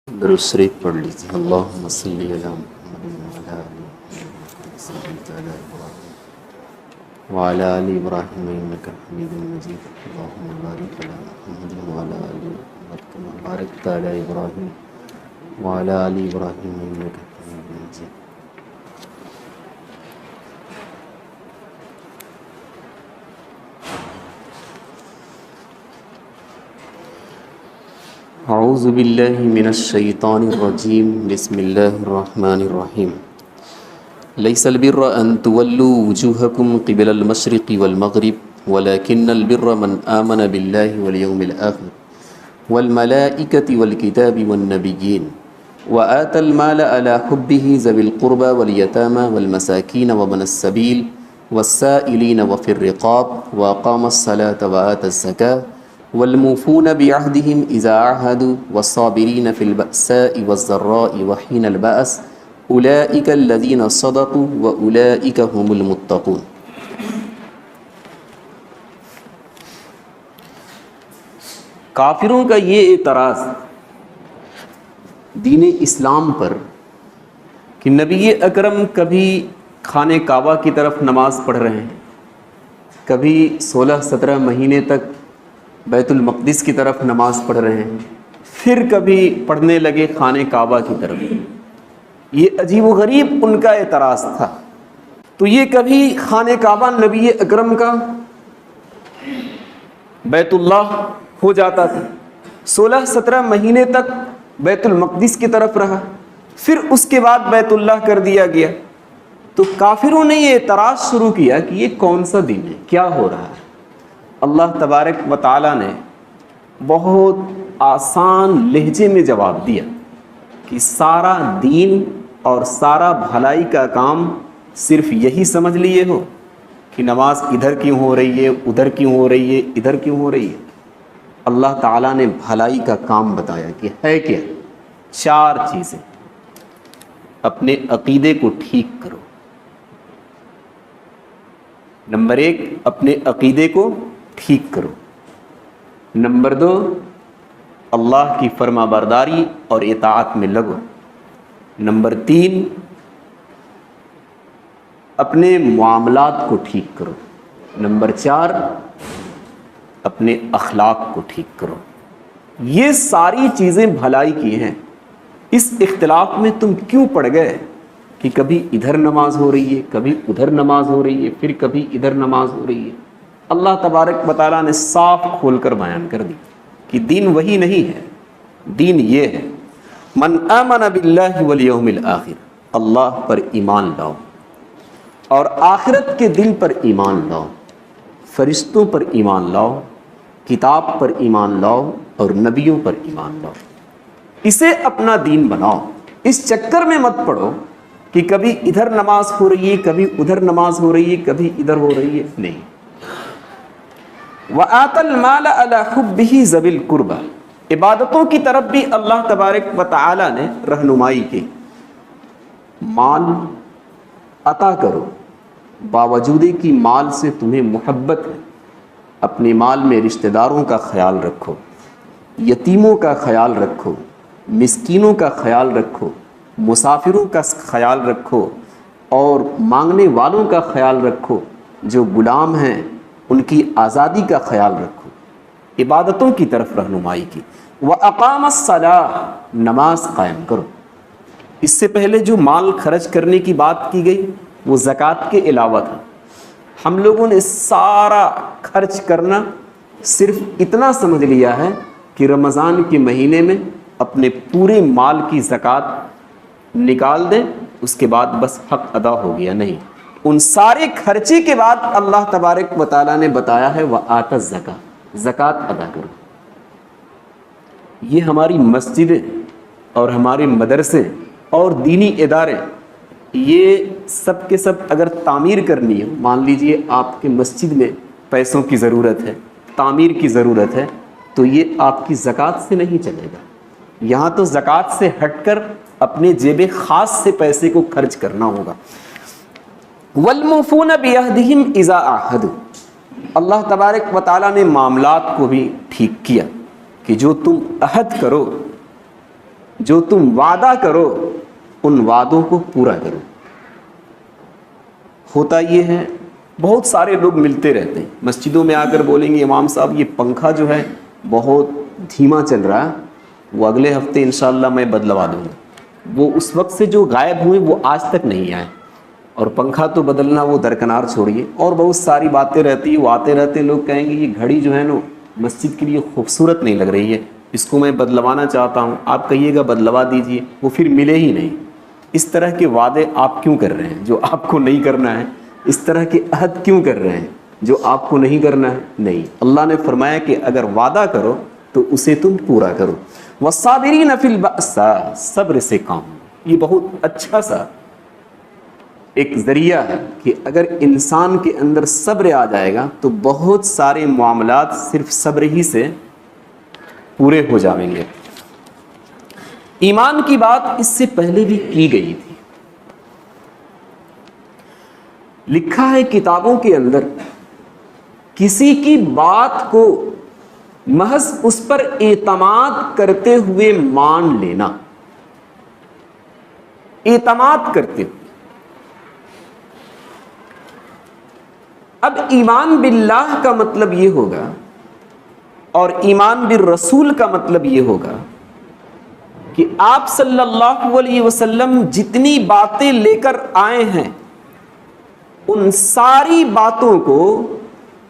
درود شریف پڑھ لیجیے۔ اللہم صلی علی محمد وعلی آل محمد صلیت علی ابراہیم وعلی آل ابراہیم انک حمید مجید۔ اللہم بارک علی محمد وعلی آل محمد کما بارکت علی ابراہیم وعلی آل ابراہیم انک حمید مجید۔ اعوذ باللہ من الشیطان الرجیم، بسم اللہ الرحمن الرحیم۔ لیس البر ان تولوا وجوہکم قبل المشرق والمغرب ولکن البر من آمن باللہ والیوم الآخر والملائکة والکتاب والنبیین وآت المال على حبه ذوی القربى والیتامى والمساکین وابن السبیل والسائلین وفی الرقاب واقام الصلاة وآت الزکاة والموفون بعهدهم اذا عاهدوا والصابرین فی البأساء والضراء وحین البأس اولئک الذین صدقوا واولئک هم المتقون۔ کافروں کا یہ اعتراض دین اسلام پر کہ نبی اکرم کبھی خانہ کعبہ کی طرف نماز پڑھ رہے ہیں، کبھی 16-17 مہینے تک بیت المقدس کی طرف نماز پڑھ رہے ہیں، پھر کبھی پڑھنے لگے خانہ کعبہ کی طرف۔ یہ عجیب و غریب ان کا اعتراض تھا۔ تو یہ کبھی خانہ کعبہ نبی اکرم کا بیت اللہ ہو جاتا تھا، 16-17 مہینے تک بیت المقدس کی طرف رہا، پھر اس کے بعد بیت اللہ کر دیا گیا۔ تو کافروں نے یہ اعتراض شروع کیا کہ یہ کون سا دین ہے، کیا ہو رہا ہے۔ اللہ تبارک و تعالیٰ نے بہت آسان لہجے میں جواب دیا کہ سارا دین اور سارا بھلائی کا کام صرف یہی سمجھ لیے ہو کہ نماز ادھر کیوں ہو رہی ہے، ادھر کیوں ہو رہی ہے، ادھر کیوں ہو رہی ہے۔ اللہ تعالیٰ نے بھلائی کا کام بتایا کہ ہے کیا، 4 چیزیں۔ اپنے عقیدے کو ٹھیک کرو۔ نمبر 1، اپنے عقیدے کو ٹھیک کرو۔ نمبر 2، اللہ کی فرما برداری اور اطاعت میں لگو۔ نمبر 3، اپنے معاملات کو ٹھیک کرو۔ نمبر 4، اپنے اخلاق کو ٹھیک کرو۔ یہ ساری چیزیں بھلائی کی ہیں۔ اس اختلاف میں تم کیوں پڑ گئے کہ کبھی ادھر نماز ہو رہی ہے، کبھی ادھر نماز ہو رہی ہے، پھر کبھی ادھر نماز ہو رہی ہے۔ اللہ تبارک و تعالیٰ نے صاف کھول کر بیان کر دی کہ دین وہی نہیں ہے، دین یہ ہے، من آمن باللہ والیوم الآخر، اللہ پر ایمان لاؤ اور آخرت کے دن پر ایمان لاؤ، فرشتوں پر ایمان لاؤ، کتاب پر ایمان لاؤ اور نبیوں پر ایمان لاؤ۔ اسے اپنا دین بناؤ۔ اس چکر میں مت پڑو کہ کبھی ادھر نماز ہو رہی ہے، کبھی ادھر نماز ہو رہی ہے، کبھی ادھر ہو رہی ہے، نہیں۔ وَآتَ الْمَالَ عَلَى حُبِّهِ ذَوِي الْقُرْبَى، عبادتوں کی طرف بھی اللہ تبارک و تعالی نے رہنمائی کی۔ مال عطا کرو، باوجود کہ مال سے تمہیں محبت ہے، اپنے مال میں رشتہ داروں کا خیال رکھو، یتیموں کا خیال رکھو، مسکینوں کا خیال رکھو، مسافروں کا خیال رکھو اور مانگنے والوں کا خیال رکھو، جو غلام ہیں ان کی آزادی کا خیال رکھو۔ عبادتوں کی طرف رہنمائی کی۔ وَأَقَامَ الصَّلَاةَ، نماز قائم کرو۔ اس سے پہلے جو مال خرچ کرنے کی بات کی گئی وہ زکوٰۃ کے علاوہ تھا۔ ہم لوگوں نے سارا خرچ کرنا صرف اتنا سمجھ لیا ہے کہ رمضان کے مہینے میں اپنے پورے مال کی زکوٰۃ نکال دیں، اس کے بعد بس حق ادا ہو گیا، نہیں۔ ان سارے خرچے کے بعد اللہ تبارک و تعالیٰ نے بتایا ہے وَآتَ الزَّکَاۃ، زکوٰۃ ادا کرو۔ یہ ہماری مسجدیں اور ہمارے مدرسے اور دینی ادارے، یہ سب کے سب اگر تعمیر کرنی ہے، مان لیجئے آپ کے مسجد میں پیسوں کی ضرورت ہے، تعمیر کی ضرورت ہے، تو یہ آپ کی زکوٰۃ سے نہیں چلے گا۔ یہاں تو زکوٰۃ سے ہٹ کر اپنے جیب خاص سے پیسے کو خرچ کرنا ہوگا۔ وَالْمُوفُونَ بِعَهْدِهِمْ إِذَا عَاهَدُوا، اللہ تبارک و تعالیٰ نے معاملات کو بھی ٹھیک کیا کہ جو تم عہد کرو جو تم وعدہ کرو ان وعدوں کو پورا کرو۔ ہوتا یہ ہے بہت سارے لوگ ملتے رہتے ہیں مسجدوں میں آ کر بولیں گے امام صاحب یہ پنکھا جو ہے بہت دھیما چل رہا ہے، وہ اگلے ہفتے انشاءاللہ میں بدلوا دوں گا۔ وہ اس وقت سے جو غائب ہوئے وہ آج تک نہیں آئے، اور پنکھا تو بدلنا وہ درکنار چھوڑیے، اور بہت ساری باتیں رہتی ہیں۔ وہ آتے رہتے لوگ کہیں گے یہ گھڑی جو ہے نا مسجد کے لیے خوبصورت نہیں لگ رہی ہے، اس کو میں بدلوانا چاہتا ہوں، آپ کہیے گا بدلوا دیجئے، وہ پھر ملے ہی نہیں۔ اس طرح کے وعدے آپ کیوں کر رہے ہیں جو آپ کو نہیں کرنا ہے؟ اس طرح کے عہد کیوں کر رہے ہیں جو آپ کو نہیں کرنا ہے؟ نہیں، اللہ نے فرمایا کہ اگر وعدہ کرو تو اسے تم پورا کرو۔ والصابرین فی البأساء، صبر سے کام۔ یہ بہت اچھا سا ایک ذریعہ ہے کہ اگر انسان کے اندر صبر آ جائے گا تو بہت سارے معاملات صرف صبر ہی سے پورے ہو جائیں گے۔ ایمان کی بات اس سے پہلے بھی کی گئی تھی، لکھا ہے کتابوں کے اندر کسی کی بات کو محض اس پر اعتماد کرتے ہوئے مان لینا، اعتماد کرتے ہوئے۔ اب ایمان باللہ کا مطلب یہ ہوگا اور ایمان بالرسول کا مطلب یہ ہوگا کہ آپ صلی اللہ علیہ وسلم جتنی باتیں لے کر آئے ہیں ان ساری باتوں کو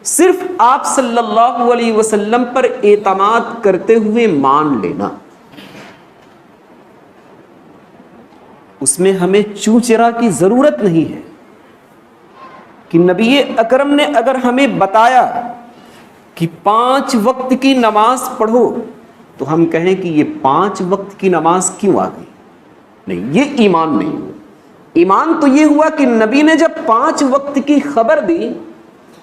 صرف آپ صلی اللہ علیہ وسلم پر اعتماد کرتے ہوئے مان لینا۔ اس میں ہمیں چوں چرا کی ضرورت نہیں ہے کہ نبی اکرم نے اگر ہمیں بتایا کہ 5 وقت کی نماز پڑھو تو ہم کہیں کہ یہ 5 وقت کی نماز کیوں آ گئی؟ نہیں، یہ ایمان نہیں ہوا۔ ایمان تو یہ ہوا کہ نبی نے جب 5 وقت کی خبر دی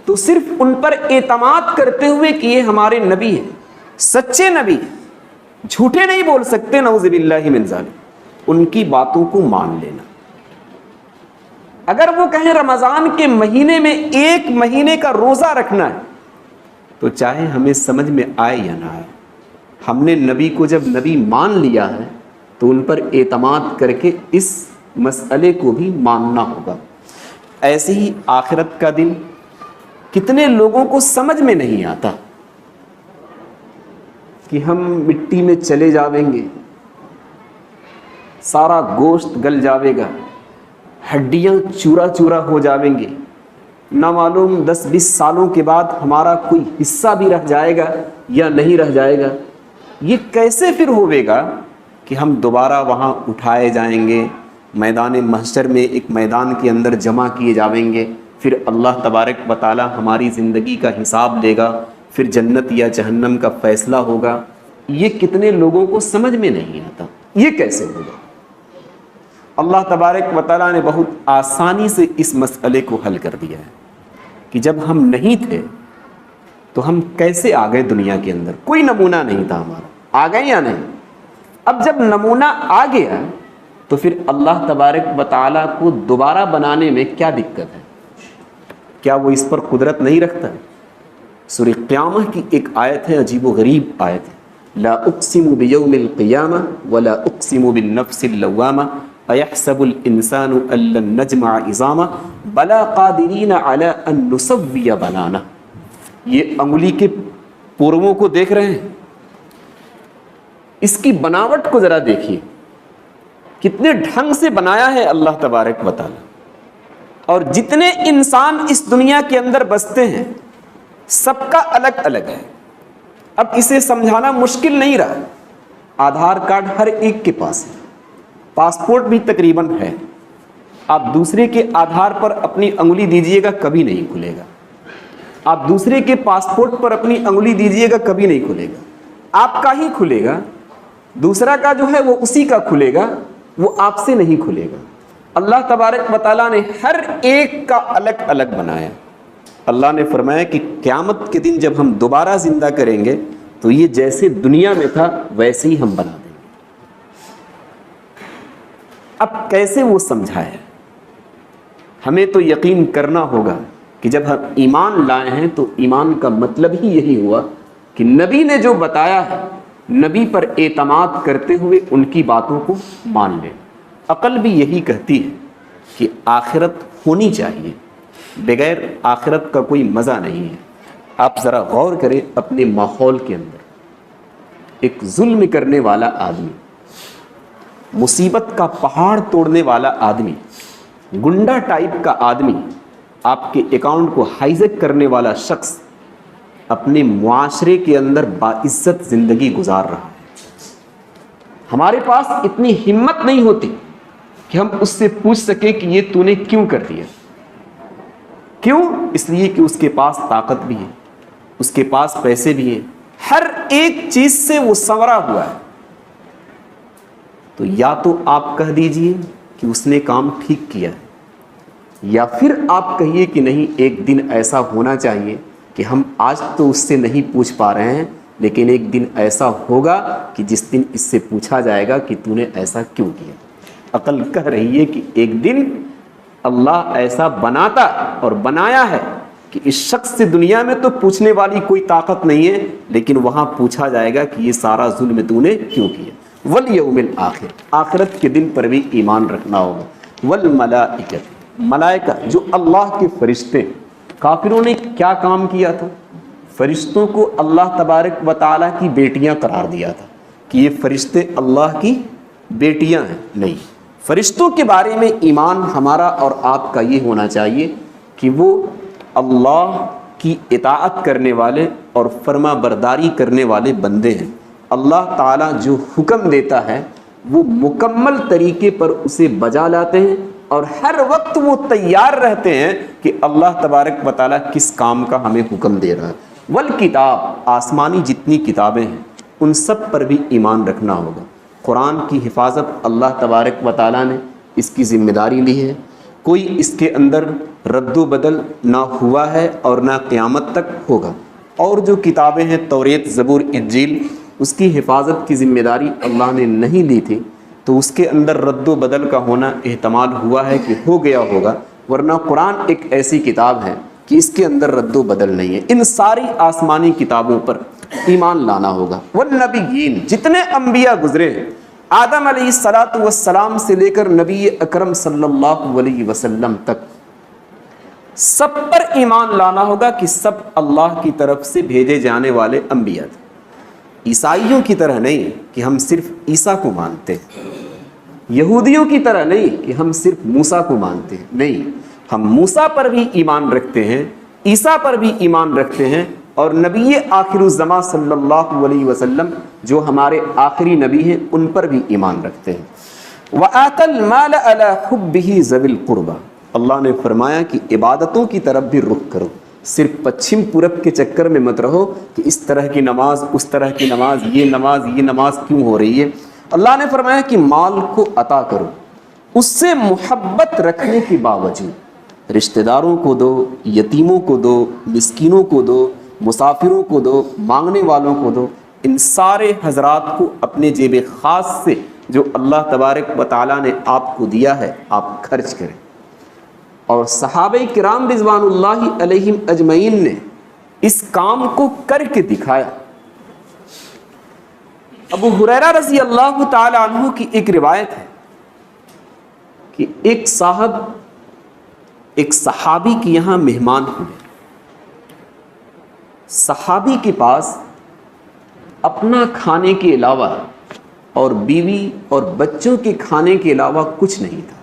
تو صرف ان پر اعتماد کرتے ہوئے کہ یہ ہمارے نبی ہیں، سچے نبی ہیں، جھوٹے نہیں بول سکتے، نعوذ باللہ من ذالک، ان کی باتوں کو مان لینا۔ اگر وہ کہیں رمضان کے مہینے میں 1 مہینے کا روزہ رکھنا ہے تو چاہے ہمیں سمجھ میں آئے یا نہ آئے، ہم نے نبی کو جب نبی مان لیا ہے تو ان پر اعتماد کر کے اس مسئلے کو بھی ماننا ہوگا۔ ایسے ہی آخرت کا دن کتنے لوگوں کو سمجھ میں نہیں آتا کہ ہم مٹی میں چلے جاویں گے، سارا گوشت گل جاوے گا، ہڈیاں چورا چورا ہو جاویں گے، نہ معلوم 10-20 سالوں کے بعد ہمارا کوئی حصہ بھی رہ جائے گا یا نہیں رہ جائے گا۔ یہ کیسے پھر ہوئے گا کہ ہم دوبارہ وہاں اٹھائے جائیں گے، میدان محشر میں ایک میدان کے اندر جمع کیے جاویں گے، پھر اللہ تبارک و تعالی ہماری زندگی کا حساب لے گا، پھر جنت یا جہنم کا فیصلہ ہوگا۔ یہ کتنے لوگوں کو سمجھ میں نہیں آتا، یہ کیسے ہوگا؟ اللہ تبارک و تعالی نے بہت آسانی سے اس مسئلے کو حل کر دیا ہے کہ جب ہم نہیں تھے تو ہم کیسے آ گئے دنیا کے اندر؟ کوئی نمونہ نہیں تھا ہمارا، آ گئے یا نہیں؟ اب جب نمونہ آ گیا تو پھر اللہ تبارک و تعالیٰ کو دوبارہ بنانے میں کیا دقت ہے؟ کیا وہ اس پر قدرت نہیں رکھتا ہے؟ سورہ قیامہ کی ایک آیت ہے، عجیب و غریب آیت ہے، لا اقسم بیوم القیامہ ولا اقسم بالنفس اللوامہ ایحسب الانسان ان لن نجمع عظامہ بلا قادرین علی ان نسوی بنانہ۔ یہ انگلی کے پوروں کو دیکھ رہے ہیں، اس کی بناوٹ کو ذرا دیکھیے، کتنے ڈھنگ سے بنایا ہے اللہ تبارک و تعالی۔ اور جتنے انسان اس دنیا کے اندر بستے ہیں سب کا الگ الگ ہے۔ اب اسے سمجھانا مشکل نہیں رہا، آدھار کارڈ ہر ایک کے پاس ہے، پاسپورٹ بھی تقریباً ہے، آپ دوسرے کے آدھار پر اپنی انگلی دیجئے گا کبھی نہیں کھلے گا، آپ دوسرے کے پاسپورٹ پر اپنی انگلی دیجئے گا کبھی نہیں کھلے گا، آپ کا ہی کھلے گا، دوسرا کا جو ہے وہ اسی کا کھلے گا، وہ آپ سے نہیں کھلے گا۔ اللہ تبارک و تعالیٰ نے ہر ایک کا الگ الگ بنایا۔ اللہ نے فرمایا کہ قیامت کے دن جب ہم دوبارہ زندہ کریں گے تو یہ جیسے دنیا میں تھا ویسے ہی ہم بنا دیں گے۔ اب کیسے وہ سمجھایا؟ ہمیں تو یقین کرنا ہوگا کہ جب ہم ایمان لائے ہیں تو ایمان کا مطلب ہی یہی ہوا کہ نبی نے جو بتایا ہے نبی پر اعتماد کرتے ہوئے ان کی باتوں کو مان لیں۔ عقل بھی یہی کہتی ہے کہ آخرت ہونی چاہیے، بغیر آخرت کا کوئی مزہ نہیں ہے۔ آپ ذرا غور کریں اپنے ماحول کے اندر، ایک ظلم کرنے والا آدمی، مصیبت کا پہاڑ توڑنے والا آدمی، گنڈا ٹائپ کا آدمی، آپ کے اکاؤنٹ کو ہائیجیک کرنے والا شخص اپنے معاشرے کے اندر باعزت زندگی گزار رہا ہے۔ ہمارے پاس اتنی ہمت نہیں ہوتی کہ ہم اس سے پوچھ سکیں کہ یہ تو نے کیوں کر دیا۔ کیوں؟ اس لیے کہ اس کے پاس طاقت بھی ہے، اس کے پاس پیسے بھی ہیں، ہر ایک چیز سے وہ سنورا ہوا ہے۔ تو یا تو آپ کہہ دیجئے کہ اس نے کام ٹھیک کیا ہے، یا پھر آپ کہیے کہ نہیں، ایک دن ایسا ہونا چاہیے کہ ہم آج تو اس سے نہیں پوچھ پا رہے ہیں، لیکن ایک دن ایسا ہوگا کہ جس دن اس سے پوچھا جائے گا کہ تو نے ایسا کیوں کیا۔ عقل کہہ رہی ہے کہ ایک دن اللہ ایسا بناتا اور بنایا ہے کہ اس شخص سے دنیا میں تو پوچھنے والی کوئی طاقت نہیں ہے، لیکن وہاں پوچھا جائے گا کہ یہ سارا ظلم تو نے کیوں کیا۔ والیوم الآخر، آخرت کے دن پر بھی ایمان رکھنا ہوگا۔ والملائکۃ، ملائکہ جو اللہ کے فرشتے، کافروں نے کیا کام کیا تھا؟ فرشتوں کو اللہ تبارک و تعالیٰ کی بیٹیاں قرار دیا تھا کہ یہ فرشتے اللہ کی بیٹیاں ہیں۔ نہیں، فرشتوں کے بارے میں ایمان ہمارا اور آپ کا یہ ہونا چاہیے کہ وہ اللہ کی اطاعت کرنے والے اور فرما برداری کرنے والے بندے ہیں۔ اللہ تعالیٰ جو حکم دیتا ہے وہ مکمل طریقے پر اسے بجا لاتے ہیں، اور ہر وقت وہ تیار رہتے ہیں کہ اللہ تبارک و تعالیٰ کس کام کا ہمیں حکم دے رہا ہے۔ والکتاب، آسمانی جتنی کتابیں ہیں ان سب پر بھی ایمان رکھنا ہوگا۔ قرآن کی حفاظت اللہ تبارک و تعالیٰ نے اس کی ذمہ داری لی ہے، کوئی اس کے اندر رد و بدل نہ ہوا ہے اور نہ قیامت تک ہوگا۔ اور جو کتابیں ہیں توریت، زبور، انجیل، اس کی حفاظت کی ذمہ داری اللہ نے نہیں لی تھی، تو اس کے اندر رد و بدل کا ہونا احتمال ہوا ہے کہ ہو گیا ہوگا، ورنہ قرآن ایک ایسی کتاب ہے کہ اس کے اندر رد و بدل نہیں ہے۔ ان ساری آسمانی کتابوں پر ایمان لانا ہوگا۔ والنبیین، جتنے انبیاء گزرے ہیں، آدم علیہ السلام سے لے کر نبی اکرم صلی اللہ علیہ وسلم تک، سب پر ایمان لانا ہوگا کہ سب اللہ کی طرف سے بھیجے جانے والے انبیاء تھے۔ عیسائیوں کی طرح نہیں کہ ہم صرف عیسیٰ کو مانتے ہیں، یہودیوں کی طرح نہیں کہ ہم صرف موسیٰ کو مانتے ہیں، نہیں، ہم موسیٰ پر بھی ایمان رکھتے ہیں، عیسیٰ پر بھی ایمان رکھتے ہیں، اور نبی آخر الزماں صلی اللہ علیہ وسلم جو ہمارے آخری نبی ہیں ان پر بھی ایمان رکھتے ہیں۔ وَآتَى الْمَالَ عَلَى حُبِّهِ ذَوِي الْقُرْبَى، اللہ نے فرمایا کہ عبادتوں کی طرف بھی رخ کرو، صرف پچھم پورب کے چکر میں مت رہو کہ اس طرح کی نماز، اس طرح کی نماز، یہ نماز کیوں ہو رہی ہے۔ اللہ نے فرمایا کہ مال کو عطا کرو، اس سے محبت رکھنے کے باوجود رشتہ داروں کو دو، یتیموں کو دو، مسکینوں کو دو، مسافروں کو دو، مانگنے والوں کو دو۔ ان سارے حضرات کو اپنے جیب خاص سے جو اللہ تبارک و تعالیٰ نے آپ کو دیا ہے آپ خرچ کریں۔ اور صحابہ کرام رضوان اللہ علیہم اجمعین نے اس کام کو کر کے دکھایا۔ ابو ہریرہ رضی اللہ تعالی عنہ کی ایک روایت ہے کہ ایک صاحب ایک صحابی کے یہاں مہمان ہوئے۔ صحابی کے پاس اپنا کھانے کے علاوہ اور بیوی اور بچوں کے کھانے کے علاوہ کچھ نہیں تھا۔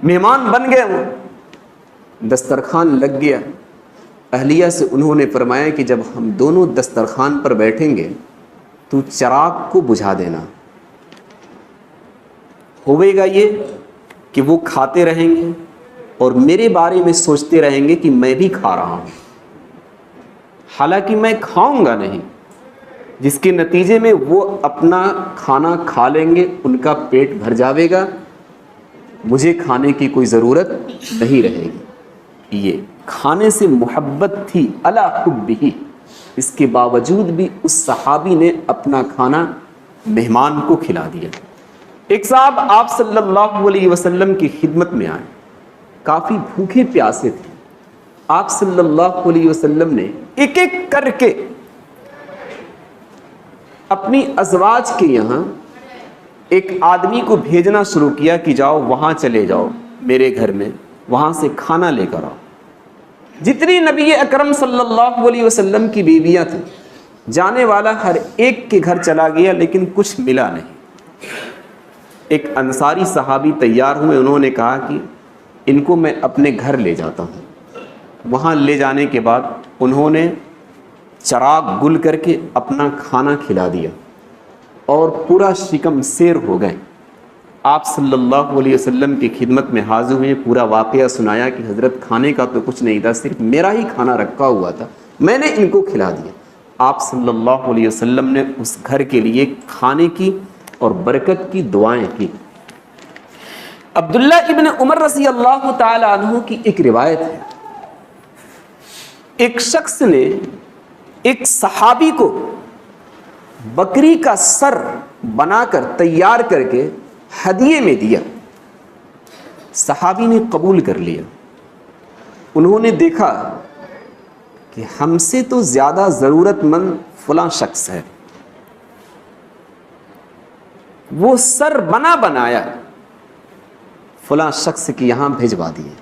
مہمان بن گئے، وہ دسترخوان لگ گیا۔ اہلیہ سے انہوں نے فرمایا کہ جب ہم دونوں دسترخوان پر بیٹھیں گے تو چراغ کو بجھا دینا۔ ہوئے گا یہ کہ وہ کھاتے رہیں گے اور میرے بارے میں سوچتے رہیں گے کہ میں بھی کھا رہا ہوں، حالانکہ میں کھاؤں گا نہیں، جس کے نتیجے میں وہ اپنا کھانا کھا لیں گے، ان کا پیٹ بھر جاوے گا، مجھے کھانے کی کوئی ضرورت نہیں رہے گی۔ یہ کھانے سے محبت تھی، علی حبہ، اس کے باوجود بھی اس صحابی نے اپنا کھانا مہمان کو کھلا دیا۔ ایک صاحب آپ صلی اللہ علیہ وسلم کی خدمت میں آئے، کافی بھوکے پیاسے تھے۔ آپ صلی اللہ علیہ وسلم نے ایک ایک کر کے اپنی ازواج کے یہاں ایک آدمی کو بھیجنا شروع کیا کہ جاؤ وہاں چلے جاؤ میرے گھر میں، وہاں سے کھانا لے کر آؤ۔ جتنی نبی اکرم صلی اللہ علیہ وسلم کی بیویاں تھیں، جانے والا ہر ایک کے گھر چلا گیا لیکن کچھ ملا نہیں۔ ایک انصاری صحابی تیار ہوئے، انہوں نے کہا کہ ان کو میں اپنے گھر لے جاتا ہوں۔ وہاں لے جانے کے بعد انہوں نے چراغ گل کر کے اپنا کھانا کھلا دیا اور پورا شکم سیر ہو گئے۔ آپ صلی اللہ علیہ وسلم کی خدمت میں حاضر ہوئے، پورا واقعہ سنایا کہ حضرت کھانے کا تو کچھ نہیں تھا، صرف میرا ہی کھانا رکھا ہوا تھا، میں نے ان کو کھلا دیا۔ آپ صلی اللہ علیہ وسلم نے اس گھر کے لیے کھانے کی اور برکت کی دعائیں کی۔ عبداللہ ابن عمر رضی اللہ تعالی عنہ کی ایک روایت ہے، ایک شخص نے ایک صحابی کو بکری کا سر بنا کر تیار کر کے ہدیے میں دیا۔ صحابی نے قبول کر لیا۔ انہوں نے دیکھا کہ ہم سے تو زیادہ ضرورت مند فلاں شخص ہے، وہ سر بنا بنایا فلاں شخص کے یہاں بھیجوا دیے۔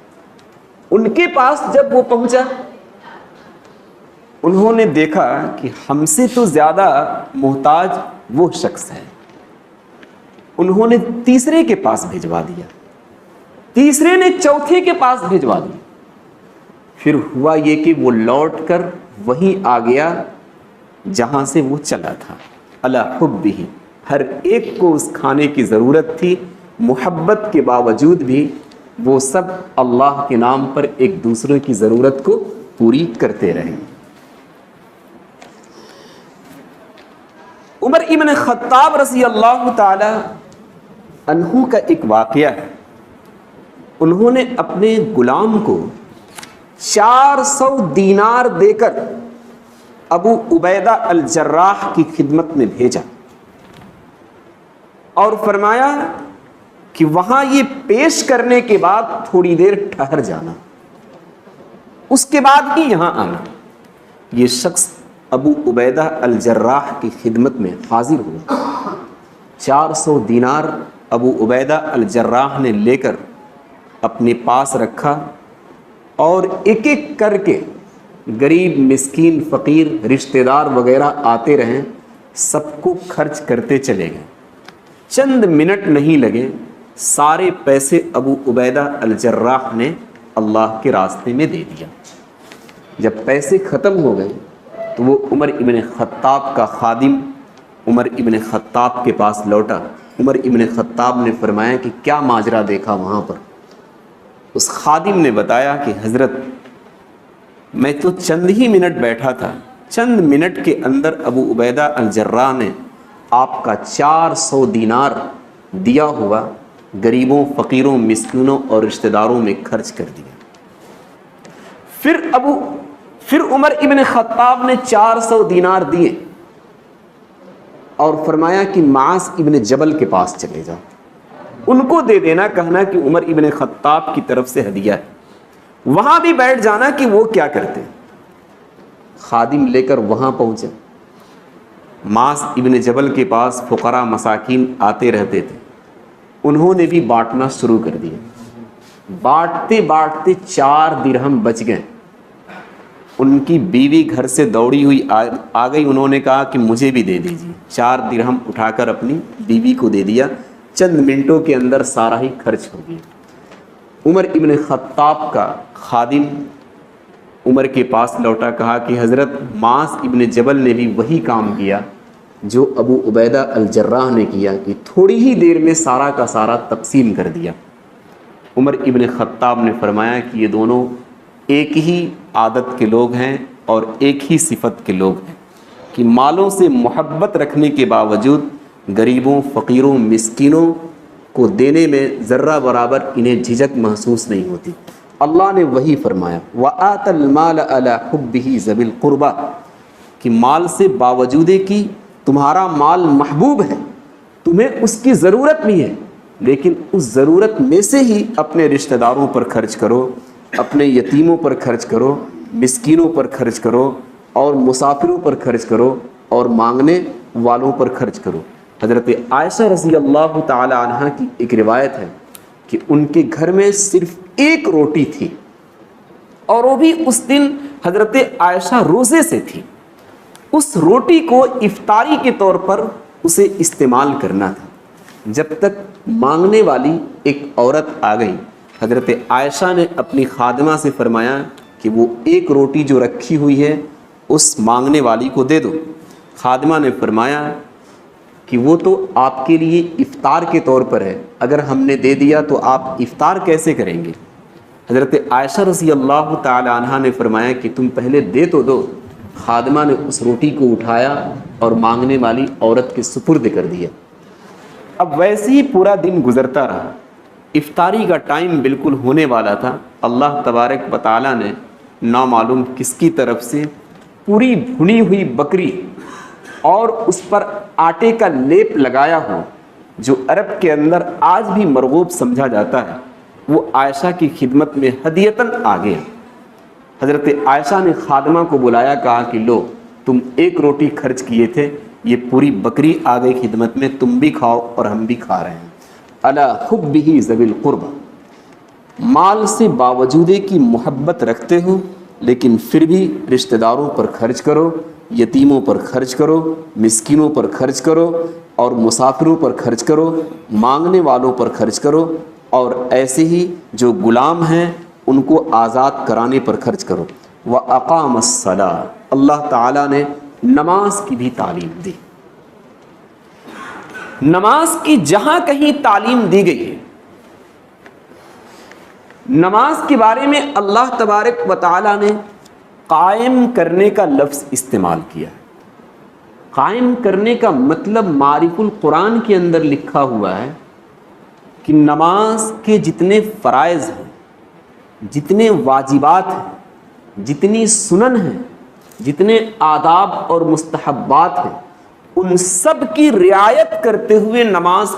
ان کے پاس جب وہ پہنچا، انہوں نے دیکھا کہ ہم سے تو زیادہ محتاج وہ شخص ہے۔ انہوں نے تیسرے کے پاس بھیجوا دیا، تیسرے نے چوتھے کے پاس بھیجوا دیا۔ پھر ہوا یہ کہ وہ لوٹ کر وہیں آ گیا جہاں سے وہ چلا تھا۔ علی حبہ، ہر ایک کو اس کھانے کی ضرورت تھی، محبت کے باوجود بھی وہ سب اللہ کے نام پر ایک دوسرے کی ضرورت کو پوری کرتے رہے۔ عمر ابن خطاب رضی اللہ تعالی عنہ کا ایک واقعہ ہے۔ انہوں نے اپنے غلام کو 400 دینار دے کر ابو عبیدہ الجراح کی خدمت میں بھیجا اور فرمایا کہ وہاں یہ پیش کرنے کے بعد تھوڑی دیر ٹھہر جانا، اس کے بعد ہی یہاں آنا۔ یہ شخص ابو عبیدہ الجراح کی خدمت میں حاضر ہوا۔ 400 دینار ابو عبیدہ الجراح نے لے کر اپنے پاس رکھا اور ایک ایک کر کے غریب، مسکین، فقیر، رشتہ دار وغیرہ آتے رہیں، سب کو خرچ کرتے چلے گئے۔ چند منٹ نہیں لگے، سارے پیسے ابو عبیدہ الجراح نے اللہ کے راستے میں دے دیا۔ جب پیسے ختم ہو گئے تو وہ عمر ابن خطاب کا خادم عمر ابن خطاب کے پاس لوٹا۔ عمر ابن خطاب نے فرمایا کہ کیا ماجرا دیکھا وہاں پر؟ اس خادم نے بتایا کہ حضرت میں تو چند ہی منٹ بیٹھا تھا، چند منٹ کے اندر ابو عبیدہ الجراح نے آپ کا 400 دینار دیا ہوا غریبوں، فقیروں، مسکینوں اور رشتہ داروں میں خرچ کر دیا۔ پھر عمر ابن خطاب نے 400 دینار دیے اور فرمایا کہ معاذ ابن جبل کے پاس چلے جاؤ، ان کو دے دینا، کہنا کہ عمر ابن خطاب کی طرف سے ہدیہ ہے۔ وہاں بھی بیٹھ جانا کہ وہ کیا کرتے۔ خادم لے کر وہاں پہنچے۔ معاذ ابن جبل کے پاس فقراء، مساکین آتے رہتے تھے، انہوں نے بھی بانٹنا شروع کر دیا۔ بانٹتے بانٹتے 4 درہم بچ گئے۔ ان کی بیوی گھر سے دوڑی ہوئی آ گئی، انہوں نے کہا کہ مجھے بھی دے دیجیے۔ 4 درہم اٹھا کر اپنی بیوی کو دے دیا۔ چند منٹوں کے اندر سارا ہی خرچ ہو گیا۔ عمر ابن خطاب کا خادم عمر کے پاس لوٹا، کہا کہ حضرت معاذ ابن جبل نے بھی وہی کام کیا جو ابو عبیدہ الجراح نے کیا، کہ تھوڑی ہی دیر میں سارا کا سارا تقسیم کر دیا۔ عمر ابن خطاب نے فرمایا کہ یہ دونوں ایک ہی عادت کے لوگ ہیں اور ایک ہی صفت کے لوگ ہیں، کہ مالوں سے محبت رکھنے کے باوجود غریبوں، فقیروں، مسکینوں کو دینے میں ذرہ برابر انہیں جھجک محسوس نہیں ہوتی۔ اللہ نے وہی فرمایا وَآتَ الْمَالَ عَلَى حُبِّهِ ذَوِي الْقُرْبَى، کہ مال سے باوجود کہ تمہارا مال محبوب ہے، تمہیں اس کی ضرورت بھی ہے، لیکن اس ضرورت میں سے ہی اپنے رشتہ داروں پر خرچ کرو، اپنے یتیموں پر خرچ کرو، مسکینوں پر خرچ کرو اور مسافروں پر خرچ کرو، اور مانگنے والوں پر خرچ کرو۔ حضرت عائشہ رضی اللہ تعالی عنہ کی ایک روایت ہے کہ ان کے گھر میں صرف ایک روٹی تھی، اور وہ بھی اس دن حضرت عائشہ روزے سے تھی۔ اس روٹی کو افطاری کے طور پر اسے استعمال کرنا تھا۔ جب تک مانگنے والی ایک عورت آ گئی، حضرت عائشہ نے اپنی خادمہ سے فرمایا کہ وہ ایک روٹی جو رکھی ہوئی ہے اس مانگنے والی کو دے دو۔ خادمہ نے فرمایا کہ وہ تو آپ کے لیے افطار کے طور پر ہے، اگر ہم نے دے دیا تو آپ افطار کیسے کریں گے؟ حضرت عائشہ رضی اللہ تعالی عنہ نے فرمایا کہ تم پہلے دے تو دو۔ خادمہ نے اس روٹی کو اٹھایا اور مانگنے والی عورت کے سپرد کر دیا۔ اب ویسے ہی پورا دن گزرتا رہا، افطاری کا ٹائم بالکل ہونے والا تھا۔ اللہ تبارک و تعالیٰ نے نامعلوم کس کی طرف سے پوری بھنی ہوئی بکری اور اس پر آٹے کا لیپ لگایا ہو، جو عرب کے اندر آج بھی مرغوب سمجھا جاتا ہے، وہ عائشہ کی خدمت میں ہدیتاً آ گیا۔ حضرت عائشہ نے خادمہ کو بلایا، کہا کہ لو، تم ایک روٹی خرچ کیے تھے، یہ پوری بکری آ گئی خدمت میں، تم بھی کھاؤ اور ہم بھی کھا رہے ہیں۔ الا حبہ ذوی القربى، مال سے باوجود کی محبت رکھتے ہو لیکن پھر بھی رشتہ داروں پر خرچ کرو، یتیموں پر خرچ کرو، مسکینوں پر خرچ کرو، اور مسافروں پر خرچ کرو، مانگنے والوں پر خرچ کرو، اور ایسے ہی جو غلام ہیں ان کو آزاد کرانے پر خرچ کرو۔ وَأَقَامَ الصَّلَاةَ، اللہ تعالیٰ نے نماز کی بھی تعلیم دی۔ نماز کی جہاں کہیں تعلیم دی گئی ہے، نماز کے بارے میں اللہ تبارک و تعالیٰ نے قائم کرنے کا لفظ استعمال کیا ہے۔ قائم کرنے کا مطلب معارف القرآن کے اندر لکھا ہوا ہے کہ نماز کے جتنے فرائض ہیں، جتنے واجبات ہیں، جتنی سنن ہیں، جتنے آداب اور مستحبات ہیں، ان سب کی رعایت کرتے ہوئے نماز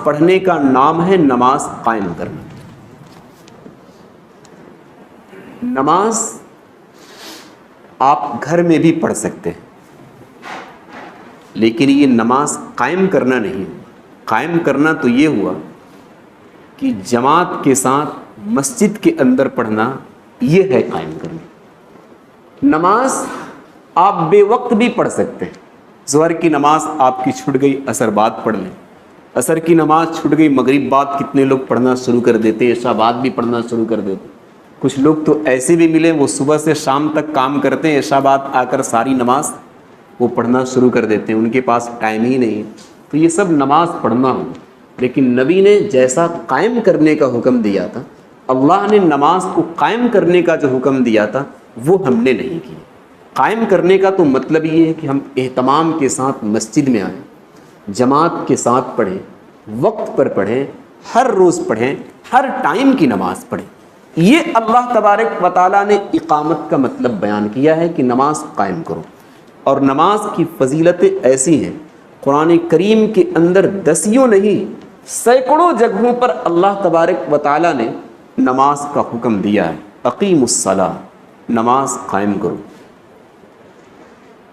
پڑھنے کا نام ہے نماز قائم کرنا۔ نماز آپ گھر میں بھی پڑھ سکتے ہیں، لیکن یہ نماز قائم کرنا نہیں۔ قائم کرنا تو یہ ہوا کہ جماعت کے ساتھ مسجد کے اندر پڑھنا، یہ ہے قائم کرنا۔ نماز آپ بے وقت بھی پڑھ سکتے ہیں۔ ظہر کی نماز آپ کی چھوٹ گئی، عصر بعد پڑھ لیں۔ عصر کی نماز چھوٹ گئی، مغرب بعد کتنے لوگ پڑھنا شروع کر دیتے، عشاء بعد بھی پڑھنا شروع کر دیتے۔ کچھ لوگ تو ایسے بھی ملے، وہ صبح سے شام تک کام کرتے ہیں، عشاء بعد آ کر ساری نماز وہ پڑھنا شروع کر دیتے ہیں، ان کے پاس ٹائم ہی نہیں۔ تو یہ سب نماز پڑھنا ہو، لیکن نبی نے جیسا قائم کرنے کا حکم دیا تھا، اللہ نے نماز کو قائم کرنے کا جو حکم دیا تھا وہ ہم نے نہیں کیا۔ قائم کرنے کا تو مطلب یہ ہے کہ ہم اہتمام کے ساتھ مسجد میں آئیں، جماعت کے ساتھ پڑھیں، وقت پر پڑھیں، ہر روز پڑھیں، ہر ٹائم کی نماز پڑھیں۔ یہ اللہ تبارک و تعالیٰ نے اقامت کا مطلب بیان کیا ہے کہ نماز قائم کرو۔ اور نماز کی فضیلتیں ایسی ہیں، قرآن کریم کے اندر دسیوں نہیں سینکڑوں جگہوں پر اللہ تبارک و تعالیٰ نے نماز کا حکم دیا ہے۔ اقیموا الصلاۃ، نماز قائم کرو۔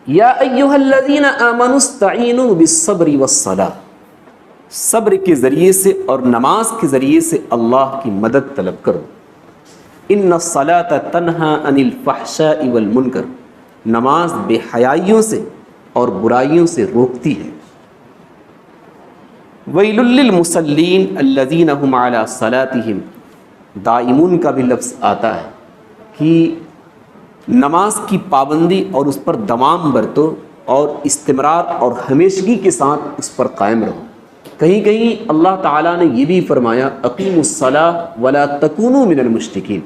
یا ایھا الذین آمنوا استعینوا بالصبر والصلاۃ، صبر کے ذریعے سے اور نماز کے ذریعے سے اللہ کی مدد طلب کرو۔ ان الصلاۃ تنہی عن الفحشاء والمنکر، نماز بے حیائیوں سے اور برائیوں سے روکتی ہے۔ ویل للمصلین الذین هم علی صلاتهم دائمون کا بھی لفظ آتا ہے کہ نماز کی پابندی اور اس پر دوام برتو اور استمرار اور ہمیشگی کے ساتھ اس پر قائم رہو۔ کہیں کہیں اللہ تعالیٰ نے یہ بھی فرمایا اقیموا الصلاۃ ولا تکونوا من المشرکین،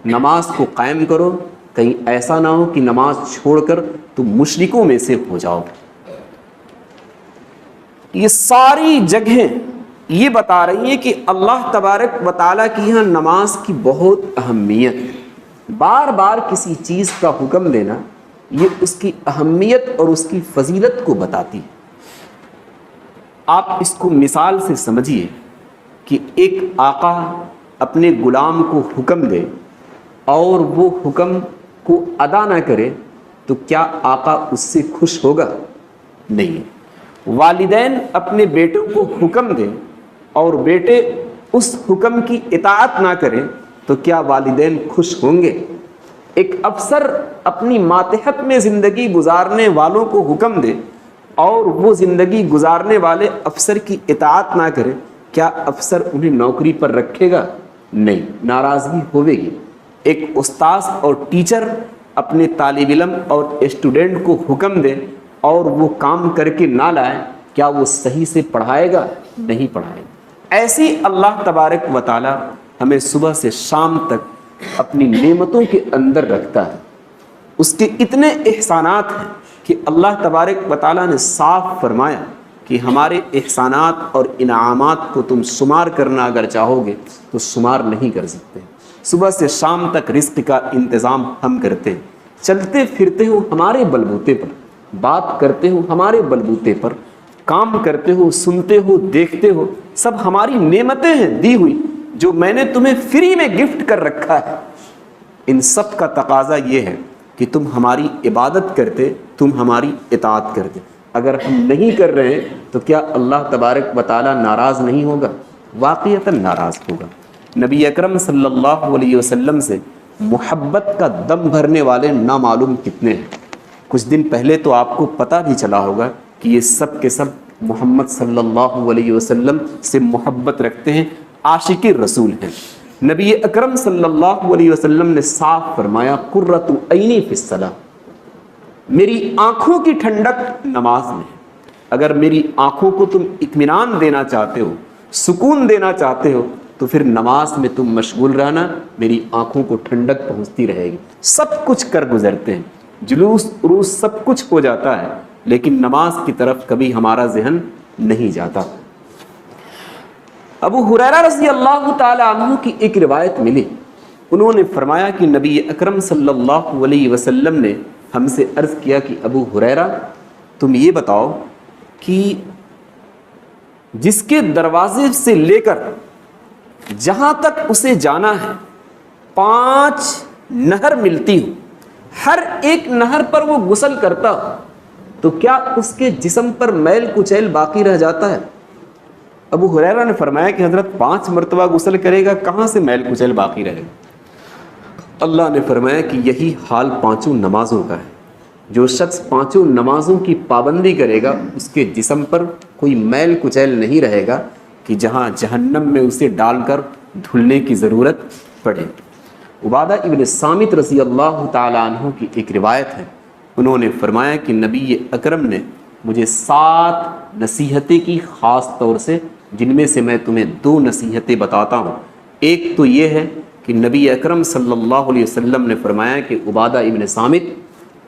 نماز کو قائم کرو، کہیں ایسا نہ ہو کہ نماز چھوڑ کر تم مشرکوں میں سے ہو جاؤ۔ یہ ساری جگہیں یہ بتا رہی ہیں کہ اللہ تبارک و تعالیٰ کی یہاں نماز کی بہت اہمیت ہے۔ بار بار کسی چیز کا حکم دینا یہ اس کی اہمیت اور اس کی فضیلت کو بتاتی ہے۔ آپ اس کو مثال سے سمجھیے کہ ایک آقا اپنے غلام کو حکم دے اور وہ حکم کو ادا نہ کرے تو کیا آقا اس سے خوش ہوگا؟ نہیں ہے۔ والدین اپنے بیٹوں کو حکم دیں اور بیٹے اس حکم کی اطاعت نہ کریں تو کیا والدین خوش ہوں گے؟ ایک افسر اپنی ماتحت میں زندگی گزارنے والوں کو حکم دے اور وہ زندگی گزارنے والے افسر کی اطاعت نہ کرے، کیا افسر انہیں نوکری پر رکھے گا؟ نہیں، ناراضگی ہوے گی۔ ایک استاذ اور ٹیچر اپنے طالب علم اور اسٹوڈنٹ کو حکم دے اور وہ کام کر کے نہ لائے، کیا وہ صحیح سے پڑھائے گا؟ نہیں پڑھائے گا۔ ایسی اللہ تبارک و تعالی ہمیں صبح سے شام تک اپنی نعمتوں کے اندر رکھتا ہے۔ اس کے اتنے احسانات ہیں کہ اللہ تبارک و تعالیٰ نے صاف فرمایا کہ ہمارے احسانات اور انعامات کو تم شمار کرنا اگر چاہو گے تو شمار نہیں کر سکتے۔ صبح سے شام تک رزق کا انتظام ہم کرتے ہیں، چلتے پھرتے ہو ہمارے بلبوتے پر، بات کرتے ہو ہمارے بلبوتے پر، کام کرتے ہو، سنتے ہو، دیکھتے ہو، سب ہماری نعمتیں ہیں دی ہوئی جو میں نے تمہیں فری میں گفٹ کر رکھا ہے۔ ان سب کا تقاضا یہ ہے کہ تم ہماری عبادت کرتے، تم ہماری اطاعت کرتے۔ اگر ہم نہیں کر رہے ہیں تو کیا اللہ تبارک و تعالیٰ ناراض نہیں ہوگا؟ واقعتاً ناراض ہوگا۔ نبی اکرم صلی اللہ علیہ وسلم سے محبت کا دم بھرنے والے نامعلوم کتنے ہیں۔ کچھ دن پہلے تو آپ کو پتہ بھی چلا ہوگا کہ یہ سب کے سب محمد صلی اللہ علیہ وسلم سے محبت رکھتے ہیں، عاشق رسول ہیں۔ نبی اکرم صلی اللہ علیہ وسلم نے صاف فرمایا قرۃ عینی فی الصلاۃ، میری آنکھوں کی ٹھنڈک نماز میں ہے۔ اگر میری آنکھوں کو تم اطمینان دینا چاہتے ہو، سکون دینا چاہتے ہو تو پھر نماز میں تم مشغول رہنا، میری آنکھوں کو ٹھنڈک پہنچتی رہے گی۔ سب کچھ کر گزرتے ہیں، جلوس عروس سب کچھ ہو جاتا ہے، لیکن نماز کی طرف کبھی ہمارا ذہن نہیں جاتا۔ ابو ہریرہ رضی اللہ تعالی عنہ کی ایک روایت ملی، انہوں نے فرمایا کہ نبی اکرم صلی اللہ علیہ وسلم نے ہم سے عرض کیا کہ ابو ہریرہ تم یہ بتاؤ کہ جس کے دروازے سے لے کر جہاں تک اسے جانا ہے 5 نہر ملتی ہوں، ہر ایک نہر پر وہ غسل کرتا ہو تو کیا اس کے جسم پر میل کچیل باقی رہ جاتا ہے؟ ابو ہریرہ نے فرمایا کہ حضرت 5 مرتبہ غسل کرے گا، کہاں سے میل کچیل باقی رہے گا؟ اللہ نے فرمایا کہ یہی حال 5 نمازوں کا ہے۔ جو شخص 5 نمازوں کی پابندی کرے گا اس کے جسم پر کوئی میل کچیل نہیں رہے گا کہ جہاں جہنم میں اسے ڈال کر دھلنے کی ضرورت پڑے۔ عبادہ ابن صامت رضی اللہ تعالی عنہ کی ایک روایت ہے، انہوں نے فرمایا کہ نبی اکرم نے مجھے 7 نصیحتیں کی خاص طور سے، جن میں سے میں تمہیں 2 نصیحتیں بتاتا ہوں۔ ایک تو یہ ہے کہ نبی اکرم صلی اللہ علیہ وسلم نے فرمایا کہ عبادہ ابن صامت،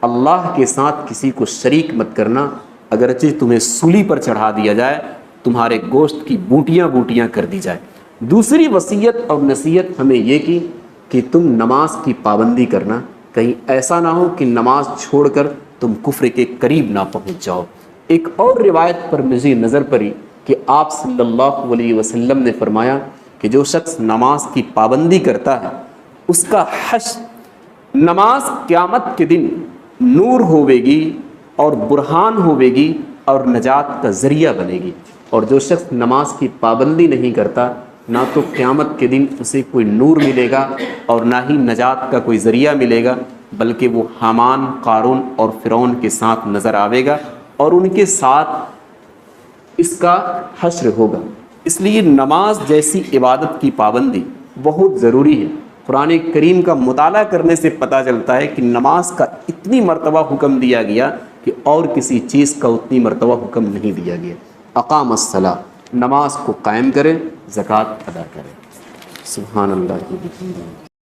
اللہ کے ساتھ کسی کو شریک مت کرنا، اگرچہ تمہیں سولی پر چڑھا دیا جائے، تمہارے گوشت کی بوٹیاں بوٹیاں کر دی جائے۔ دوسری وصیت اور نصیحت ہمیں یہ کی کہ تم نماز کی پابندی کرنا، کہیں ایسا نہ ہو کہ نماز چھوڑ کر تم کفر کے قریب نہ پہنچ جاؤ۔ ایک اور روایت پر مجھے نظر پڑی کہ آپ صلی اللہ علیہ وسلم نے فرمایا کہ جو شخص نماز کی پابندی کرتا ہے اس کا حشر نماز قیامت کے دن نور ہوے گی اور برہان ہوے گی اور نجات کا ذریعہ بنے گی، اور جو شخص نماز کی پابندی نہیں کرتا نہ تو قیامت کے دن اسے کوئی نور ملے گا اور نہ ہی نجات کا کوئی ذریعہ ملے گا، بلکہ وہ حامان، قارون اور فرعون کے ساتھ نظر آئے گا اور ان کے ساتھ اس کا حشر ہوگا۔ اس لیے نماز جیسی عبادت کی پابندی بہت ضروری ہے۔ قرآن کریم کا مطالعہ کرنے سے پتہ چلتا ہے کہ نماز کا اتنی مرتبہ حکم دیا گیا کہ اور کسی چیز کا اتنی مرتبہ حکم نہیں دیا گیا۔ اقام الصلاۃ، نماز کو قائم کریں، زکوٰۃ ادا کریں۔ سبحان اللہ۔